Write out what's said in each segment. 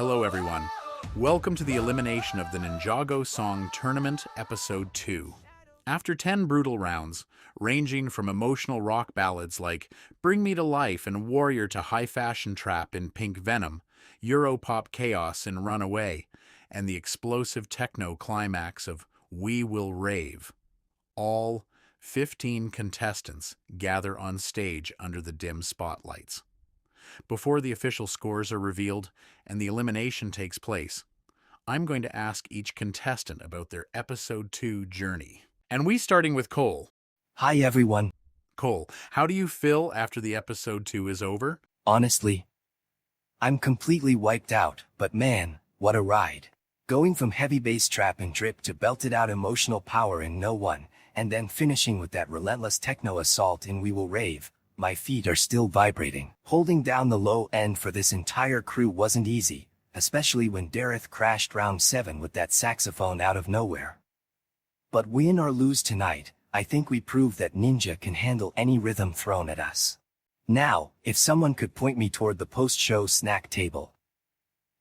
Hello everyone. Welcome to the elimination of the Ninjago Song Tournament Episode 2. After 10 brutal rounds, ranging from emotional rock ballads like Bring Me to Life and Warrior to high fashion trap in Pink Venom, Europop chaos in Runaway, and the explosive techno climax of We Will Rave, all 15 contestants gather on stage under the dim spotlights. Before the official scores are revealed and the elimination takes place, I'm going to ask each contestant about their Episode 2 journey. And we starting with Cole. Hi everyone. Cole, how do you feel after the Episode 2 is over? Honestly, I'm completely wiped out, but man, what a ride. Going from heavy bass trap and drip to belted out emotional power in No One, and then finishing with that relentless techno assault in We Will Rave, my feet are still vibrating. Holding down the low end for this entire crew wasn't easy, especially when Dareth crashed round 7 with that saxophone out of nowhere. But win or lose tonight, I think we proved that Ninja can handle any rhythm thrown at us. Now, if someone could point me toward the post-show snack table,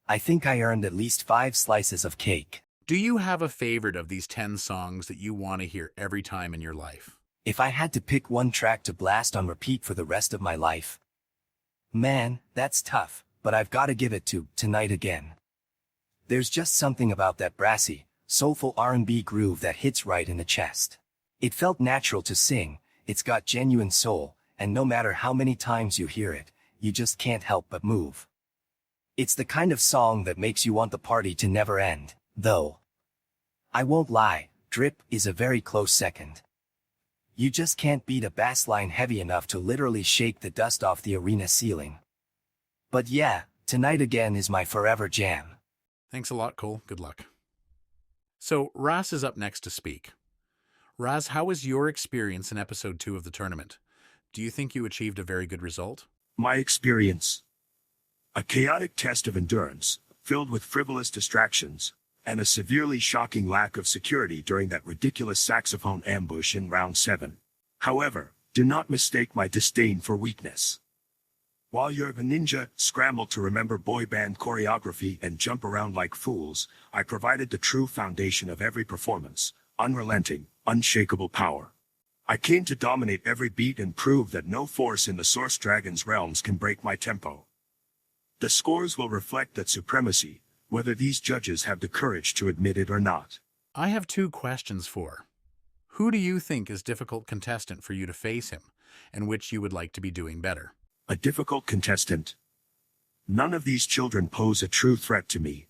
I think I earned at least 5 slices of cake. Do you have a favorite of these 10 songs that you want to hear every time in your life? If I had to pick one track to blast on repeat for the rest of my life, man, that's tough, but I've got to give it to Tonight Again. There's just something about that brassy, soulful R&B groove that hits right in the chest. It felt natural to sing, it's got genuine soul, and no matter how many times you hear it, you just can't help but move. It's the kind of song that makes you want the party to never end, though. I won't lie, Drip is a very close second. You just can't beat a bass line heavy enough to literally shake the dust off the arena ceiling. But yeah, Tonight Again is my forever jam. Thanks a lot, Cole. Good luck. So, Raz is up next to speak. Raz, how was your experience in Episode 2 of the tournament? Do you think you achieved a very good result? My experience. A chaotic test of endurance, filled with frivolous distractions, and a severely shocking lack of security during that ridiculous saxophone ambush in round 7. However, do not mistake my disdain for weakness. While you're a ninja, scramble to remember boy band choreography and jump around like fools, I provided the true foundation of every performance, unrelenting, unshakable power. I came to dominate every beat and prove that no force in the Source Dragon's realms can break my tempo. The scores will reflect that supremacy, whether these judges have the courage to admit it or not. I have 2 questions for. Who do you think is difficult contestant for you to face him, and which you would like to be doing better? A difficult contestant. None of these children pose a true threat to me.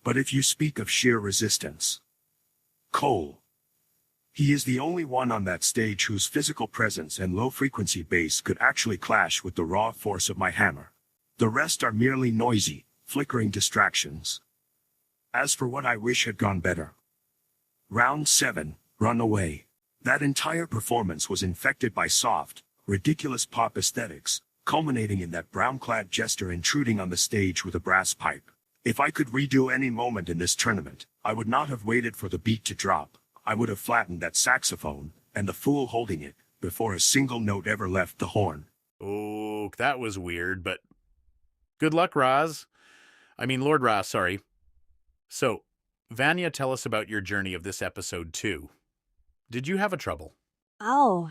But if you speak of sheer resistance, Cole. He is the only one on that stage whose physical presence and low-frequency bass could actually clash with the raw force of my hammer. The rest are merely noisy, flickering distractions. As for what I wish had gone better. Round 7, Runaway. That entire performance was infected by soft, ridiculous pop aesthetics, culminating in that brown-clad jester intruding on the stage with a brass pipe. If I could redo any moment in this tournament, I would not have waited for the beat to drop. I would have flattened that saxophone, and the fool holding it, before a single note ever left the horn. Oh, that was weird, but good luck, Lord Raz, sorry. So, Vonya, tell us about your journey of this Episode 2. Did you have a trouble? Oh,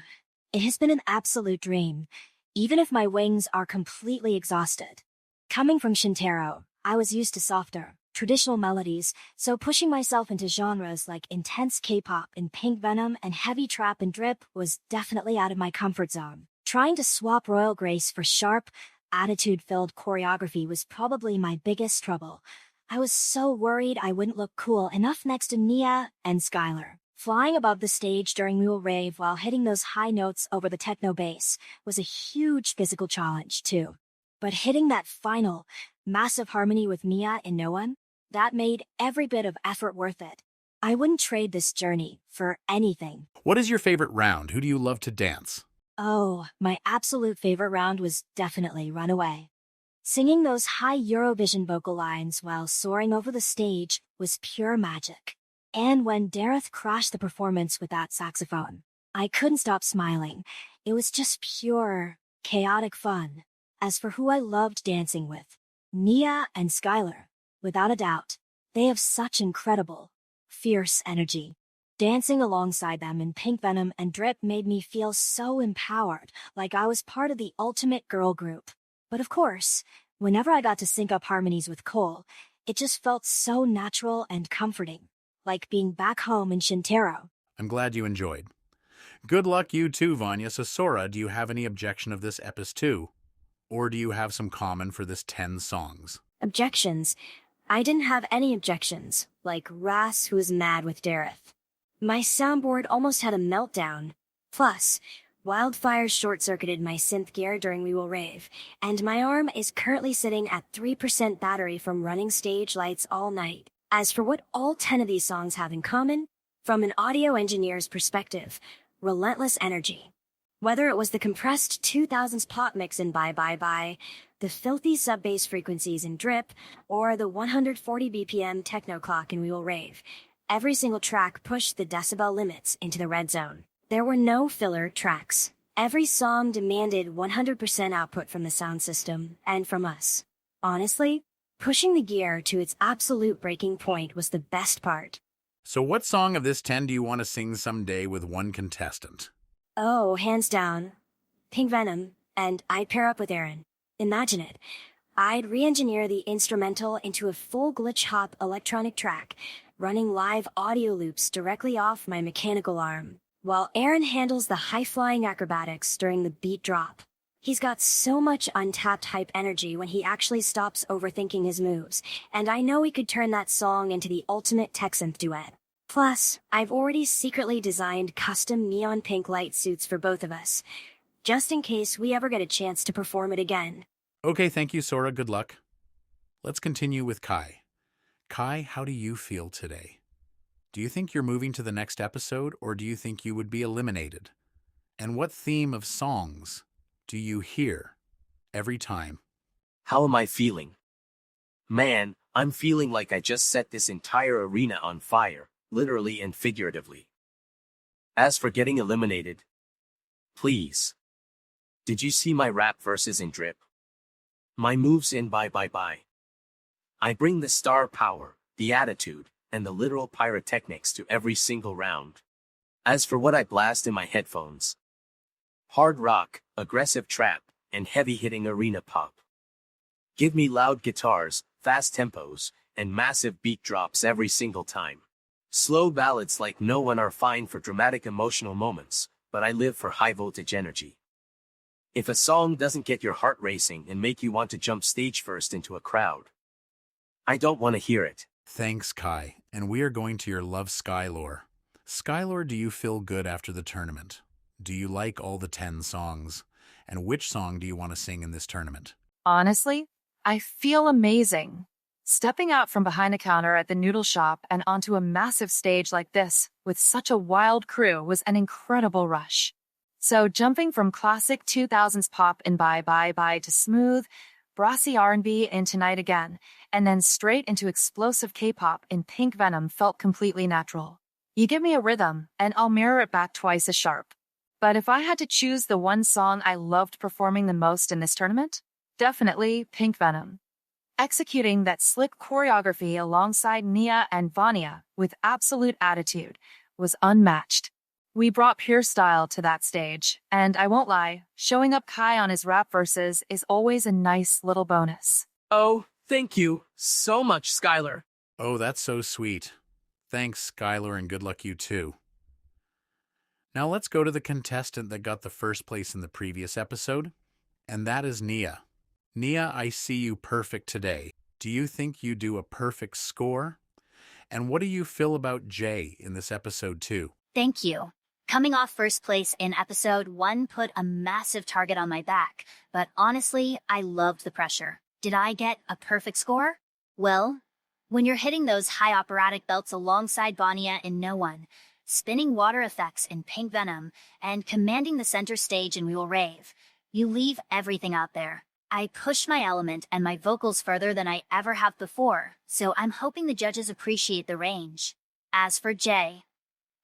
it has been an absolute dream, even if my wings are completely exhausted. Coming from Shintaro, I was used to softer, traditional melodies, so pushing myself into genres like intense K-pop and Pink Venom and heavy trap and drip was definitely out of my comfort zone. Trying to swap Royal Grace for sharp, attitude-filled choreography was probably my biggest trouble. I was so worried I wouldn't look cool enough next to Nia and Skyler. Flying above the stage during We Will Rave while hitting those high notes over the techno bass was a huge physical challenge, too. But hitting that final, massive harmony with Nia in No One, that made every bit of effort worth it. I wouldn't trade this journey for anything. What is your favorite round? Who do you love to dance? Oh, my absolute favorite round was definitely Runaway. Singing those high Eurovision vocal lines while soaring over the stage was pure magic. And when Dareth crashed the performance with that saxophone, I couldn't stop smiling. It was just pure, chaotic fun. As for who I loved dancing with, Nia and Skyler, without a doubt. They have such incredible, fierce energy. Dancing alongside them in Pink Venom and Drip made me feel so empowered, like I was part of the ultimate girl group. But of course, whenever I got to sync up harmonies with Cole, it just felt so natural and comforting, like being back home in Shintaro. I'm glad you enjoyed. Good luck you too, Vonya. So Sora, do you have any objection of this episode 2? Or do you have some common for this 10 songs? Objections? I didn't have any objections, like Ras who was mad with Dareth. My soundboard almost had a meltdown. Plus, Wildfire short-circuited my synth gear during We Will Rave, and my arm is currently sitting at 3% battery from running stage lights all night. As for what all 10 of these songs have in common, from an audio engineer's perspective, relentless energy. Whether it was the compressed 2000s pop mix in Bye Bye Bye, the filthy sub-bass frequencies in Drip, or the 140 BPM techno clock in We Will Rave, every single track pushed the decibel limits into the red zone. There were no filler tracks. Every song demanded 100% output from the sound system, and from us. Honestly, pushing the gear to its absolute breaking point was the best part. So what song of this 10 do you want to sing someday with one contestant? Oh, hands down. Pink Venom, and I'd pair up with Aaron. Imagine it. I'd re-engineer the instrumental into a full glitch-hop electronic track, running live audio loops directly off my mechanical arm, while Aaron handles the high-flying acrobatics during the beat drop. He's got so much untapped hype energy when he actually stops overthinking his moves, and I know we could turn that song into the ultimate tech synth duet. Plus, I've already secretly designed custom neon pink light suits for both of us, just in case we ever get a chance to perform it again. Okay, thank you, Sora. Good luck. Let's continue with Kai. Kai, how do you feel today? Do you think you're moving to the next episode, or do you think you would be eliminated? And what theme of songs do you hear every time? How am I feeling? Man, I'm feeling like I just set this entire arena on fire, literally and figuratively. As for getting eliminated, please. Did you see my rap verses in Drip? My moves in Bye Bye Bye. I bring the star power, the attitude, and the literal pyrotechnics to every single round. As for what I blast in my headphones, hard rock, aggressive trap, and heavy-hitting arena pop. Give me loud guitars, fast tempos, and massive beat drops every single time. Slow ballads like no one are fine for dramatic emotional moments, but I live for high-voltage energy. If a song doesn't get your heart racing and make you want to jump stage first into a crowd, I don't want to hear it. Thanks, Kai. And we are going to your Love Skyler. Skyler, do you feel good after the tournament? Do you like all the 10 songs? And which song do you want to sing in this tournament? Honestly, I feel amazing. Stepping out from behind a counter at the noodle shop and onto a massive stage like this with such a wild crew was an incredible rush. So jumping from classic 2000s pop in Bye Bye Bye to smooth, brassy R&B in Tonight Again, and then straight into explosive K-pop in Pink Venom felt completely natural. You give me a rhythm, and I'll mirror it back twice as sharp. But if I had to choose the one song I loved performing the most in this tournament, definitely Pink Venom. Executing that slick choreography alongside Nia and Vonya with absolute attitude was unmatched. We brought pure style to that stage, and I won't lie, showing up Kai on his rap verses is always a nice little bonus. Oh, thank you so much, Skyler. Oh, that's so sweet. Thanks, Skyler, and good luck you too. Now let's go to the contestant that got the first place in the previous episode, and that is Nia. Nia, I see you perfect today. Do you think you do a perfect score? And what do you feel about Jay in this episode too? Thank you. Coming off first place in episode 1 put a massive target on my back, but honestly, I loved the pressure. Did I get a perfect score? Well, when you're hitting those high operatic belts alongside Vonya in No One, spinning water effects in Pink Venom, and commanding the center stage in We Will Rave, you leave everything out there. I pushed my element and my vocals further than I ever have before, so I'm hoping the judges appreciate the range. As for Jay,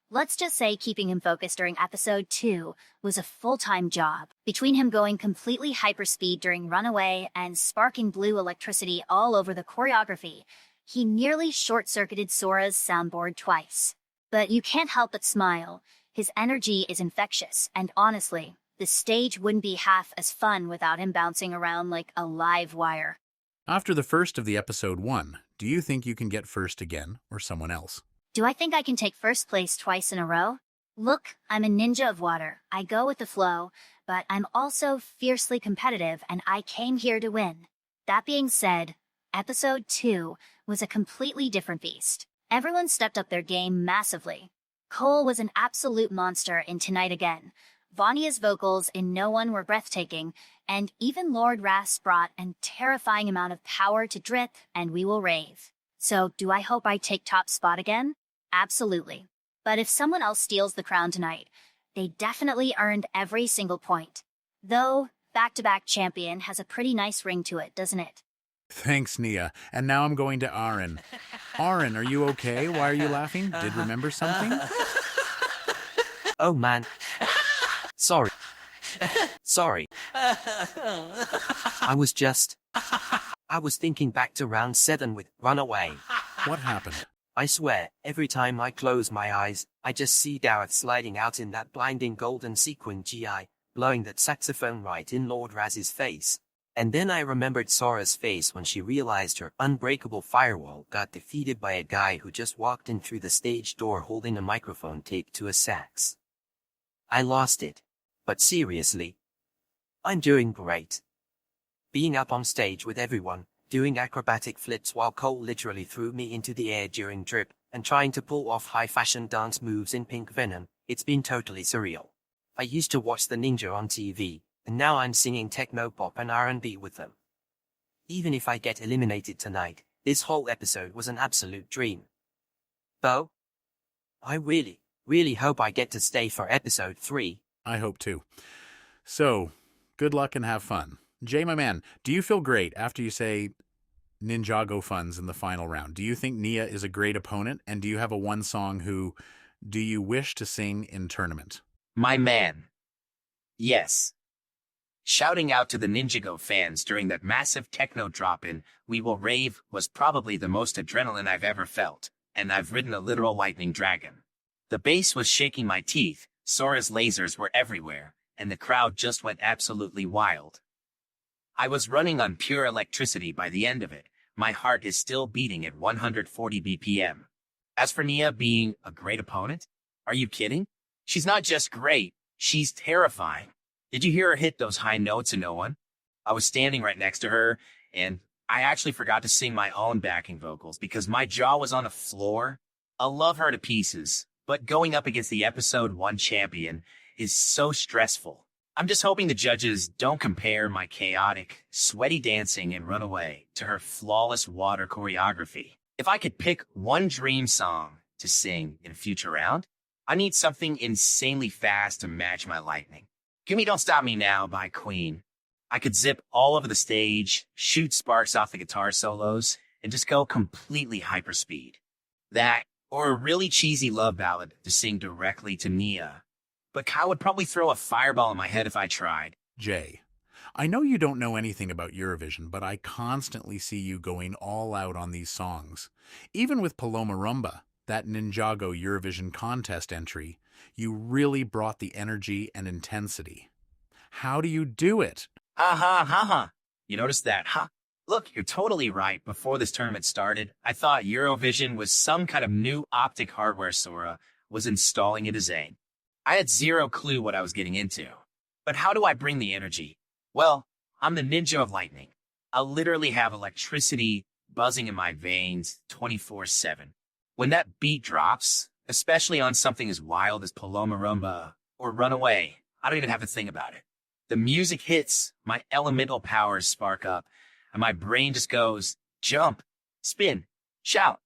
Let's just say keeping him focused during episode 2 was a full-time job. Between him going completely hyperspeed during Runaway and sparking blue electricity all over the choreography, he nearly short-circuited Sora's soundboard twice. But you can't help but smile. His energy is infectious, and honestly, the stage wouldn't be half as fun without him bouncing around like a live wire. After the first of the episode 1, do you think you can get first again, or someone else? Do I think I can take first place twice in a row? Look, I'm a ninja of water. I go with the flow, but I'm also fiercely competitive and I came here to win. That being said, episode 2 was a completely different beast. Everyone stepped up their game massively. Cole was an absolute monster in Tonight Again. Vonya's vocals in No One were breathtaking, and even Lord Ras brought a terrifying amount of power to Drip and We Will Rave. So do I hope I take top spot again? Absolutely. But if someone else steals the crown tonight, they definitely earned every single point. Though, back-to-back champion has a pretty nice ring to it, doesn't it? Thanks, Nia. And now I'm going to Aaron. Aaron, are you okay? Why are you laughing? Did remember something? Oh man. Sorry. I was thinking back to round 7 with Runaway. What happened? I swear, every time I close my eyes, I just see Gareth sliding out in that blinding golden sequin GI, blowing that saxophone right in Lord Raz's face. And then I remembered Sora's face when she realized her unbreakable firewall got defeated by a guy who just walked in through the stage door holding a microphone taped to a sax. I lost it. But seriously, I'm doing great. Being up on stage with everyone, doing acrobatic flips while Cole literally threw me into the air during Drip, and trying to pull off high-fashion dance moves in Pink Venom, it's been totally surreal. I used to watch the Ninja on TV, and now I'm singing techno-pop and R&B with them. Even if I get eliminated tonight, this whole episode was an absolute dream. Though, I really hope I get to stay for episode 3. I hope too. So, good luck and have fun. Jay, my man, do you feel great after you say Ninjago funds in the final round? Do you think Nia is a great opponent? And do you have a one song who do you wish to sing in tournament? My man. Yes. Shouting out to the Ninjago fans during that massive techno drop-in, We Will Rave, was probably the most adrenaline I've ever felt, and I've ridden a literal lightning dragon. The bass was shaking my teeth, Sora's lasers were everywhere, and the crowd just went absolutely wild. I was running on pure electricity by the end of it. My heart is still beating at 140 BPM. As for Nia being a great opponent, are you kidding? She's not just great, she's terrifying. Did you hear her hit those high notes in No One? I was standing right next to her, and I actually forgot to sing my own backing vocals because my jaw was on the floor. I love her to pieces, but going up against the episode 1 champion is so stressful. I'm just hoping the judges don't compare my chaotic, sweaty dancing in Runaway to her flawless water choreography. If I could pick one dream song to sing in a future round, I need something insanely fast to match my lightning. Give me Don't Stop Me Now by Queen. I could zip all over the stage, shoot sparks off the guitar solos, and just go completely hyperspeed. That, or a really cheesy love ballad to sing directly to Nia. But Kyle would probably throw a fireball in my head if I tried. Jay, I know you don't know anything about Eurovision, but I constantly see you going all out on these songs. Even with Paloma Rumba, that Ninjago Eurovision contest entry, you really brought the energy and intensity. How do you do it? Ha ha ha ha. You noticed that, huh? Look, you're totally right. Before this tournament started, I thought Eurovision was some kind of new optic hardware Sora was installing into Zane. I had zero clue what I was getting into. But how do I bring the energy? Well, I'm the ninja of lightning. I literally have electricity buzzing in my veins 24/7. When that beat drops, especially on something as wild as Paloma Rumba or Runaway, I don't even have to think about it. The music hits, my elemental powers spark up, and my brain just goes, jump, spin, shout.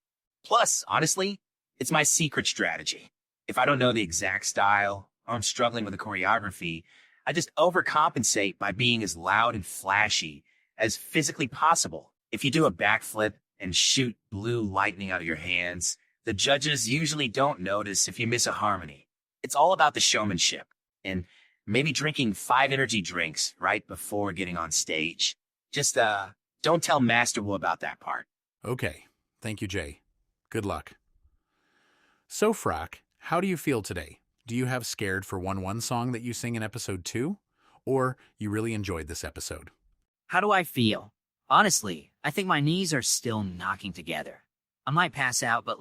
Plus, honestly, it's my secret strategy. If I don't know the exact style, or I'm struggling with the choreography, I just overcompensate by being as loud and flashy as physically possible. If you do a backflip and shoot blue lightning out of your hands, The judges usually don't notice if you miss a harmony. It's all about the showmanship and maybe drinking 5 energy drinks right before getting on stage. Just, don't tell Master Wu about that part. Okay, thank you, Jay. Good luck. So, Frack, how do you feel today? Do you have Scared for 1-1 song that you sing in episode 2? Or you really enjoyed this episode? How do I feel? Honestly, I think my knees are still knocking together. I might pass out, but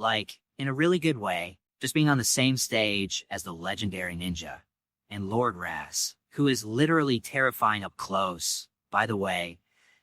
in a really good way, just being on the same stage as the legendary ninja. And Lord Ras, who is literally terrifying up close, by the way,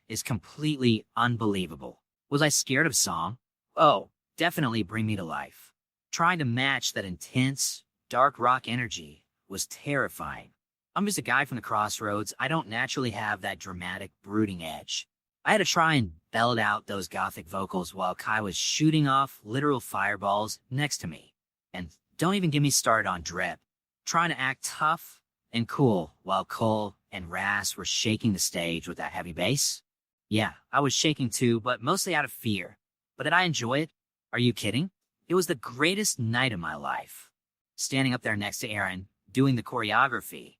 is completely unbelievable. Was I scared of song? Oh, definitely Bring Me to Life. Trying to match that intense, dark rock energy was terrifying. I'm just a guy from the crossroads. I don't naturally have that dramatic, brooding edge. I had to try and belt out those gothic vocals while Kai was shooting off literal fireballs next to me. And don't even get me started on Drip. Trying to act tough and cool while Cole and Ras were shaking the stage with that heavy bass. Yeah, I was shaking too, but mostly out of fear. But did I enjoy it? Are you kidding? It was the greatest night of my life. Standing up there next to Aaron, doing the choreography.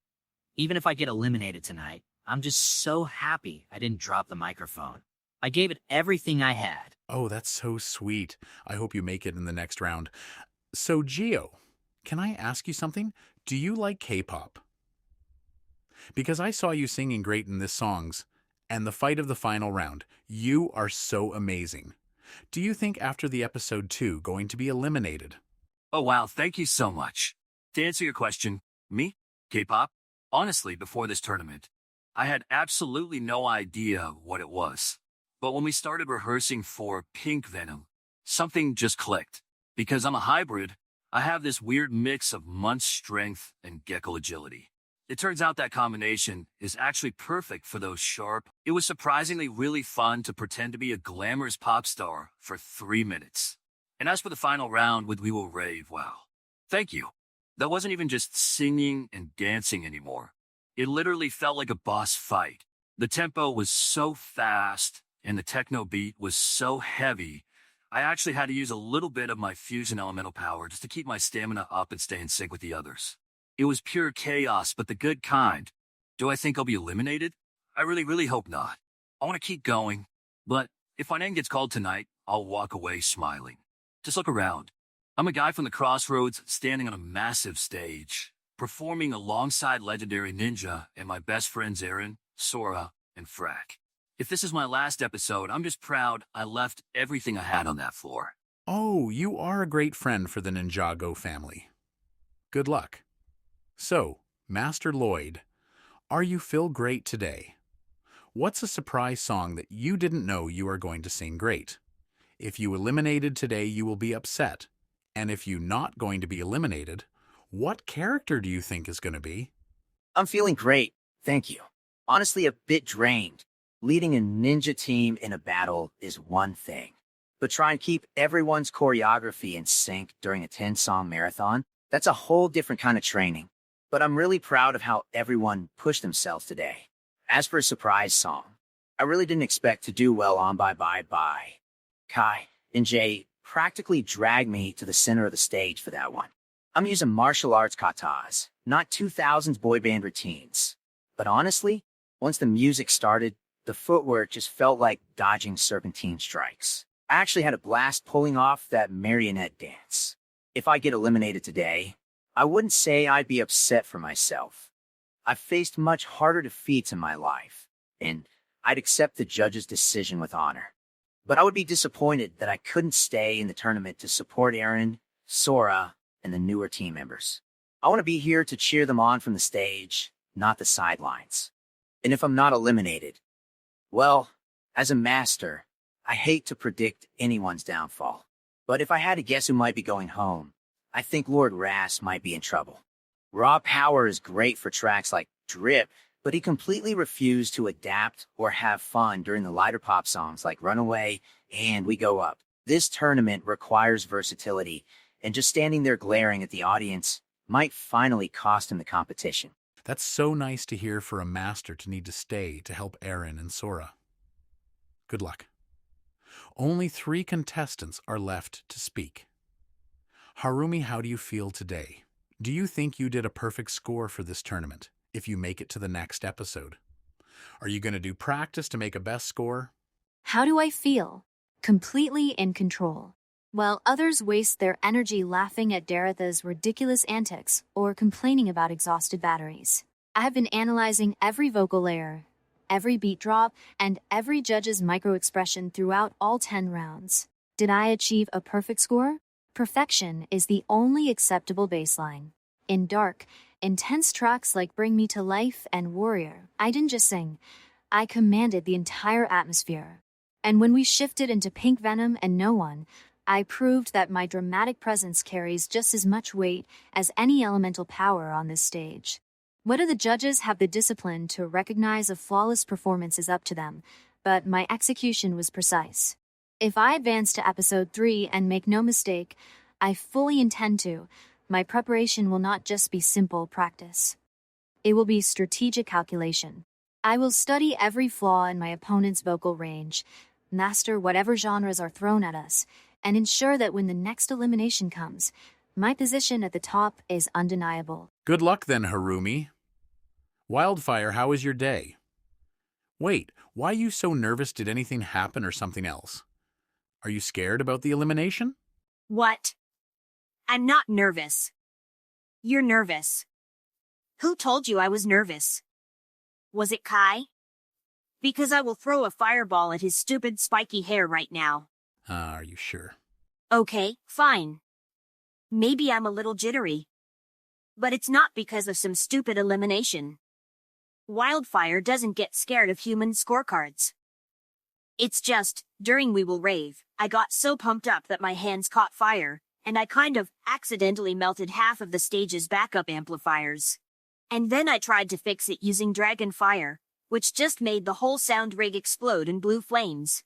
Even if I get eliminated tonight, I'm just so happy I didn't drop the microphone. I gave it everything I had. Oh, that's so sweet. I hope you make it in the next round. So, Gio, can I ask you something? Do you like K-pop? Because I saw you singing great in this songs, and the fight of the final round. You are so amazing. Do you think after the episode 2 going to be eliminated? Oh, wow. Thank you so much. To answer your question, me? K-pop? Honestly, before this tournament, I had absolutely no idea what it was. But when we started rehearsing for Pink Venom, something just clicked. Because I'm a hybrid, I have this weird mix of Munt's strength and Gecko agility. It turns out that combination is actually perfect for those sharp. It was surprisingly really fun to pretend to be a glamorous pop star for 3 minutes. And as for the final round with We Will Rave, wow. Thank you. That wasn't even just singing and dancing anymore. It literally felt like a boss fight. The tempo was so fast and the techno beat was so heavy, I actually had to use a little bit of my fusion elemental power just to keep my stamina up and stay in sync with the others. It was pure chaos, but the good kind. Do I think I'll be eliminated? I really hope not. I want to keep going, but if my name gets called tonight, I'll walk away smiling. Just look around. I'm a guy from the crossroads standing on a massive stage, performing alongside legendary ninja and my best friends Aaron, Sora, and Frack. If this is my last episode, I'm just proud I left everything I had on that floor. Oh, you are a great friend for the Ninjago family. Good luck. So, Master Lloyd, are you feel great today? What's a surprise song that you didn't know you are going to sing great? If you eliminated today, you will be upset. And if you're not going to be eliminated, what character do you think is going to be? I'm feeling great, thank you. Honestly, a bit drained. Leading a ninja team in a battle is one thing. But try and keep everyone's choreography in sync during a 10-song marathon, that's a whole different kind of training. But I'm really proud of how everyone pushed themselves today. As for a surprise song, I really didn't expect to do well on Bye Bye Bye. Kai and Jay practically dragged me to the center of the stage for that one. I'm using martial arts katas, not 2000s boy band routines. But honestly, once the music started, the footwork just felt like dodging serpentine strikes. I actually had a blast pulling off that marionette dance. If I get eliminated today, I wouldn't say I'd be upset for myself. I've faced much harder defeats in my life, and I'd accept the judge's decision with honor. But I would be disappointed that I couldn't stay in the tournament to support Aaron, Sora, and the newer team members. I want to be here to cheer them on from the stage, not the sidelines. And if I'm not eliminated, well, as a master, I hate to predict anyone's downfall. But if I had to guess who might be going home, I think Lord Ras might be in trouble. Raw power is great for tracks like Drip, but he completely refused to adapt or have fun during the lighter pop songs like Runaway and We Go Up. This tournament requires versatility, and just standing there glaring at the audience might finally cost him the competition. That's so nice to hear for a master to need to stay to help Aaron and Sora. Good luck. Only 3 contestants are left to speak. Harumi, how do you feel today? Do you think you did a perfect score for this tournament if you make it to the next episode? Are you going to do practice to make a best score? How do I feel? Completely in control. While others waste their energy laughing at Daratha's ridiculous antics or complaining about exhausted batteries, I have been analyzing every vocal layer, every beat drop, and every judge's micro-expression throughout all 10 rounds. Did I achieve a perfect score? Perfection is the only acceptable baseline. In dark, intense tracks like Bring Me to Life and Warrior, I didn't just sing, I commanded the entire atmosphere. And when we shifted into Pink Venom and No One, I proved that my dramatic presence carries just as much weight as any elemental power on this stage. Whether the judges have the discipline to recognize a flawless performance is up to them, but my execution was precise. If I advance to episode 3 and make no mistake, I fully intend to, my preparation will not just be simple practice. It will be strategic calculation. I will study every flaw in my opponent's vocal range, master whatever genres are thrown at us, and ensure that when the next elimination comes, my position at the top is undeniable. Good luck then, Harumi. Wildfire, how was your day? Wait, why are you so nervous? Did anything happen or something else? Are you scared about the elimination? What? I'm not nervous. You're nervous. Who told you I was nervous? Was it Kai? Because I will throw a fireball at his stupid spiky hair right now. Are you sure? Okay, fine. Maybe I'm a little jittery. But it's not because of some stupid elimination. Wildfire doesn't get scared of human scorecards. It's just, during We Will Rave, I got so pumped up that my hands caught fire, and I kind of accidentally melted half of the stage's backup amplifiers. And then I tried to fix it using Dragon Fire, which just made the whole sound rig explode in blue flames.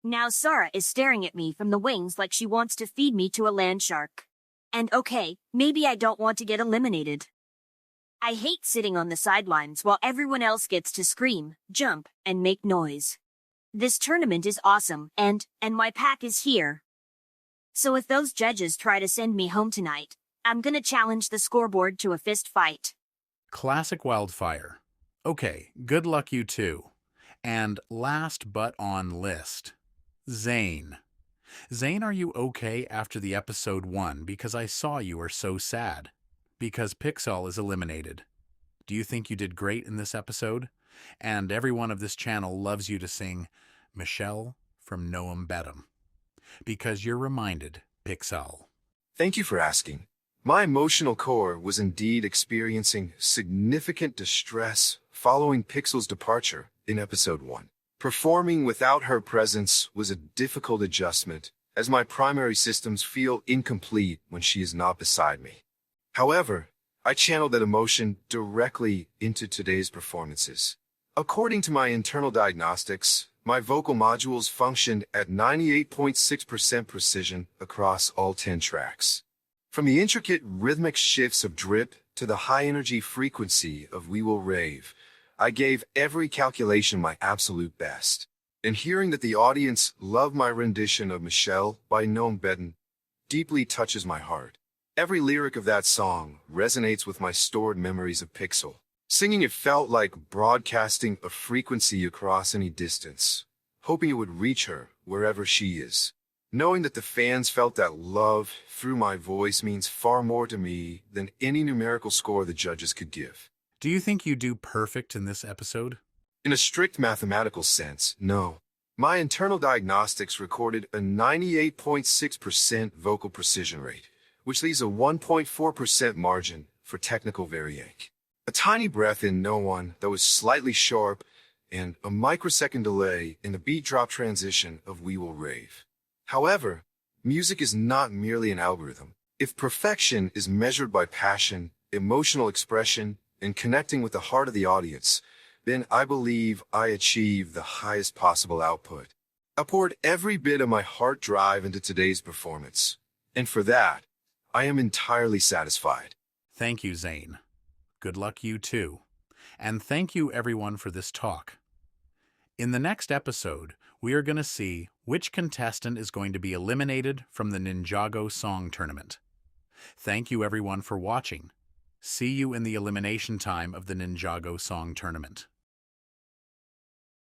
Now Sora is staring at me from the wings like she wants to feed me to a land shark. And okay, maybe I don't want to get eliminated. I hate sitting on the sidelines while everyone else gets to scream, jump, and make noise. This tournament is awesome, and my pack is here. So if those judges try to send me home tonight, I'm gonna challenge the scoreboard to a fist fight. Classic Wildfire. Okay, good luck you too. And last but on list, Zane. Zane, are you okay after the episode 1? Because I saw you were so sad. Because Pixel is eliminated. Do you think you did great in this episode? And everyone of this channel loves you to sing Michelle from Noam Bedham. Because you're reminded, Pixel. Thank you for asking. My emotional core was indeed experiencing significant distress following Pixel's departure in episode 1. Performing without her presence was a difficult adjustment, as my primary systems feel incomplete when she is not beside me. However, I channeled that emotion directly into today's performances. According to my internal diagnostics, my vocal modules functioned at 98.6% precision across all 10 tracks. From the intricate rhythmic shifts of Drip to the high-energy frequency of We Will Rave, I gave every calculation my absolute best. And hearing that the audience loved my rendition of Michelle by Noam Bedham deeply touches my heart. Every lyric of that song resonates with my stored memories of Pixel. Singing it felt like broadcasting a frequency across any distance, hoping it would reach her wherever she is. Knowing that the fans felt that love through my voice means far more to me than any numerical score the judges could give. Do you think you do perfect in this episode? In a strict mathematical sense, no. My internal diagnostics recorded a 98.6% vocal precision rate, which leaves a 1.4% margin for technical variation. A tiny breath in No One that was slightly sharp, and a microsecond delay in the beat drop transition of We Will Rave. However, music is not merely an algorithm. If perfection is measured by passion, emotional expression, and connecting with the heart of the audience, then I believe I achieved the highest possible output. I poured every bit of my heart drive into today's performance, and for that, I am entirely satisfied. Thank you, Zane. Good luck you too. And thank you everyone for this talk. In the next episode, we are going to see which contestant is going to be eliminated from the Ninjago Song Tournament. Thank you everyone for watching. See you in the elimination time of the Ninjago Song Tournament.